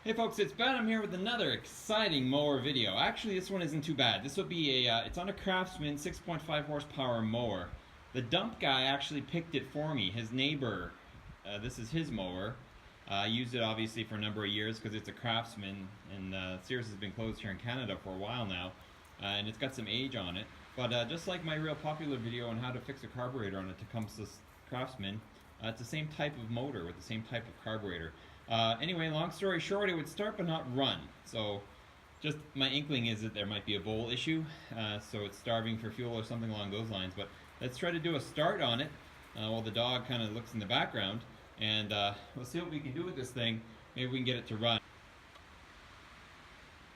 Hey folks, it's Ben. I'm here with another exciting mower video. Actually, this one isn't too bad. This will be it's on a Craftsman 6.5 horsepower mower. The dump guy actually picked it for me. His neighbor, this is his mower. Used it obviously for a number of years because it's a Craftsman, and Sears has been closed here in Canada for a while now, and it's got some age on it. But just like my real popular video on how to fix a carburetor on a Tecumseh Craftsman, it's the same type of motor with the same type of carburetor. Anyway, long story short, it would start but not run. So just my inkling is that there might be a bowl issue, so it's starving for fuel or something along those lines. But let's try to do a start on it while the dog kind of looks in the background, and we'll see what we can do with this thing. Maybe we can get it to run.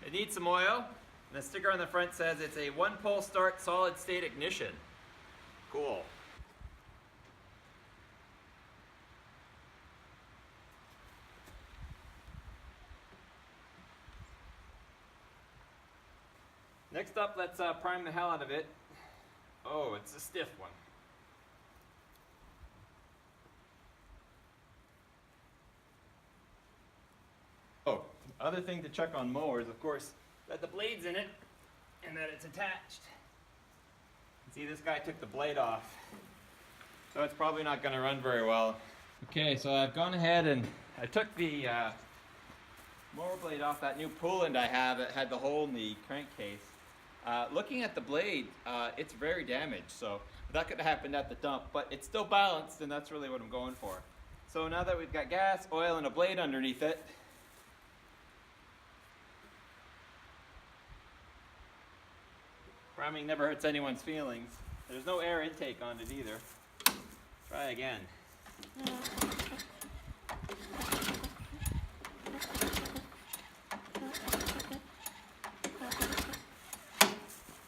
It needs some oil. And the sticker on the front says it's a one-pole start solid state ignition. Cool. Next up, let's prime the hell out of it. Oh, it's a stiff one. Oh, other thing to check on mowers, of course, that the blade's in it and that it's attached. See, this guy took the blade off, so it's probably not going to run very well. Okay, so I've gone ahead and I took the mower blade off that new pull end I have. It had the hole in the crankcase. Looking at the blade, it's very damaged, so that could have happened at the dump, but it's still balanced, and that's really what I'm going for. So now that we've got gas, oil, and a blade underneath it, priming never hurts anyone's feelings. There's no air intake on it either. Try again.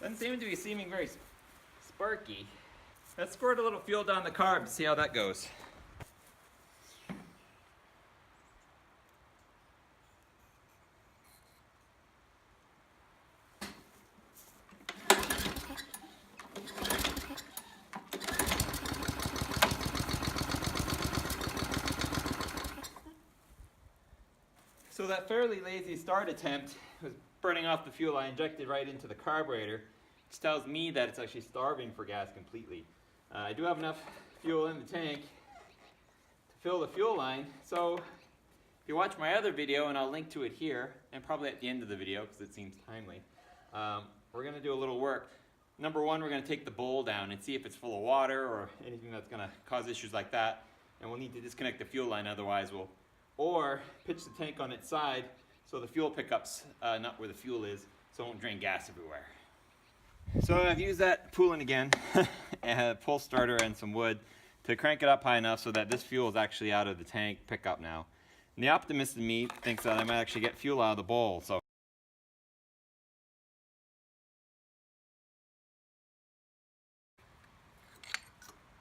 Doesn't seem to be seeming very sparky. Let's squirt a little fuel down the carb to see how that goes. So that fairly lazy start attempt was burning off the fuel I injected right into the carburetor, which tells me that it's actually starving for gas completely. I do have enough fuel in the tank to fill the fuel line, so if you watch my other video, and I'll link to it here, and probably at the end of the video because it seems timely, we're going to do a little work. Number one, we're going to take the bowl down and see if it's full of water or anything that's going to cause issues like that, and we'll need to disconnect the fuel line, otherwise or pitch the tank on its side so the fuel pickups not where the fuel is, so it won't drain gas everywhere. So I've used that pulling again, a pull starter and some wood to crank it up high enough so that this fuel is actually out of the tank pickup now. And the optimist in me thinks that I might actually get fuel out of the bowl. So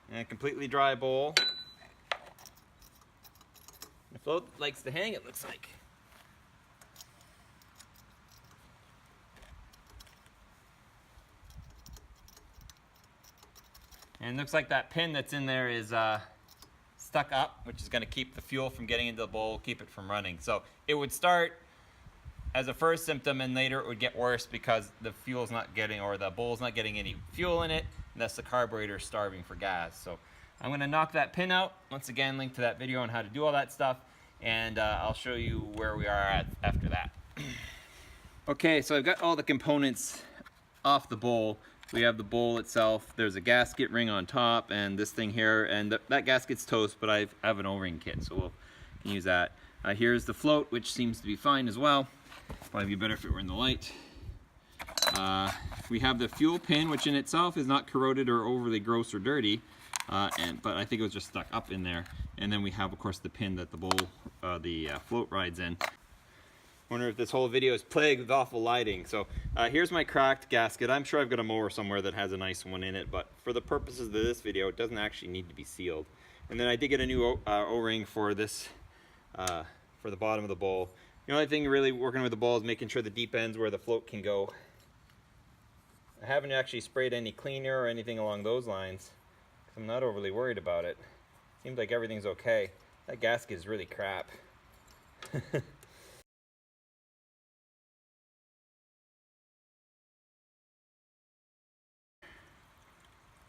and a completely dry bowl. The float likes to hang, it looks like. And it looks like that pin that's in there is stuck up, which is going to keep the fuel from getting into the bowl, keep it from running. So it would start as a first symptom, and later it would get worse because the fuel's not getting, or the bowl's not getting any fuel in it, and thus the carburetor is starving for gas. So I'm going to knock that pin out. Once again, link to that video on how to do all that stuff, and I'll show you where we are at after that. Okay, so I've got all the components off the bowl. We have the bowl itself, there's a gasket ring on top, and this thing here, and that gasket's toast, but I have an O-ring kit, so we can use that. Here's the float, which seems to be fine as well. Probably be better if it were in the light. We have the fuel pin, which in itself is not corroded or overly gross or dirty, but I think it was just stuck up in there. And then we have, of course, the pin that the bowl, the float rides in. Wonder if this whole video is plagued with awful lighting. So here's my cracked gasket. I'm sure I've got a mower somewhere that has a nice one in it, but for the purposes of this video, it doesn't actually need to be sealed. And then I did get a new O-ring for this, for the bottom of the bowl. The only thing really working with the bowl is making sure the deep end's where the float can go. I haven't actually sprayed any cleaner or anything along those lines, because I'm not overly worried about it. Seems like everything's okay. That gasket is really crap.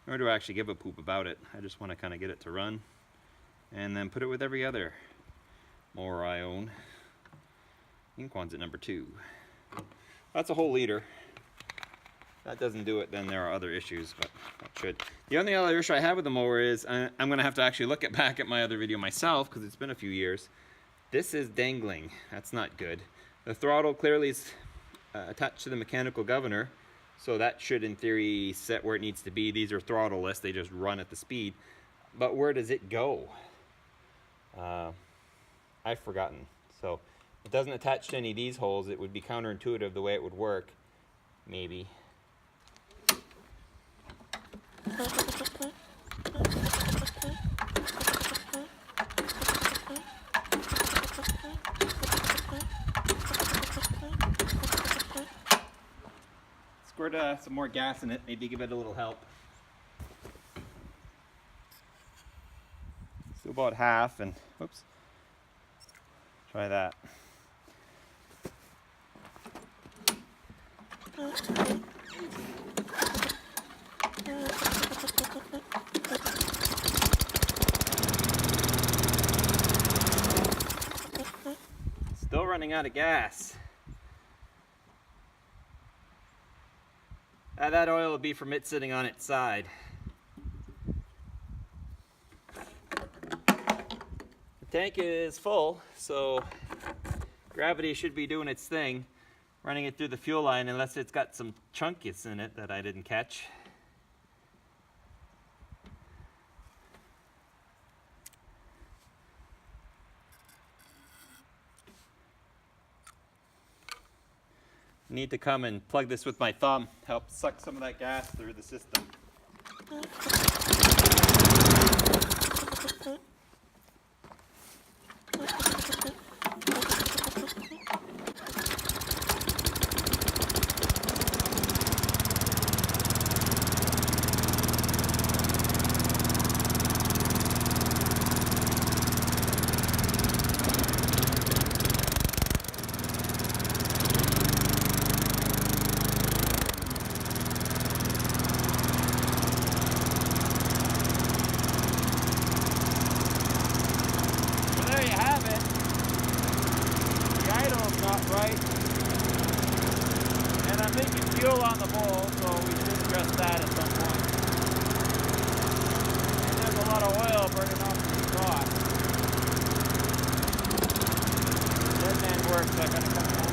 nor do I actually give a poop about it. I just want to kind of get it to run and then put it with every other mower I own. Ink one's at number 2. That's a whole liter. If that doesn't do it, then there are other issues, but that should. The only other issue I have with the mower is I'm going to have to actually look back at my other video myself because it's been a few years. This is dangling. That's not good. The throttle clearly is attached to the mechanical governor, so that should in theory set where it needs to be. These are throttleless, they just run at the speed. But where does it go? I've forgotten. So it doesn't attach to any of these holes. It would be counterintuitive the way it would work, maybe. Squirt some more gas in it, maybe give it a little help. So about half, and whoops, try that. Still running out of gas. That oil will be from it sitting on its side. The tank is full, so gravity should be doing its thing, running it through the fuel line, unless it's got some chunkies in it that I didn't catch. Need to come and plug this with my thumb, help suck some of that gas through the system. Right, and I'm making fuel on the bowl, so we should address that at some point. And there's a lot of oil burning off the exhaust. Dead man work, so I gotta cut it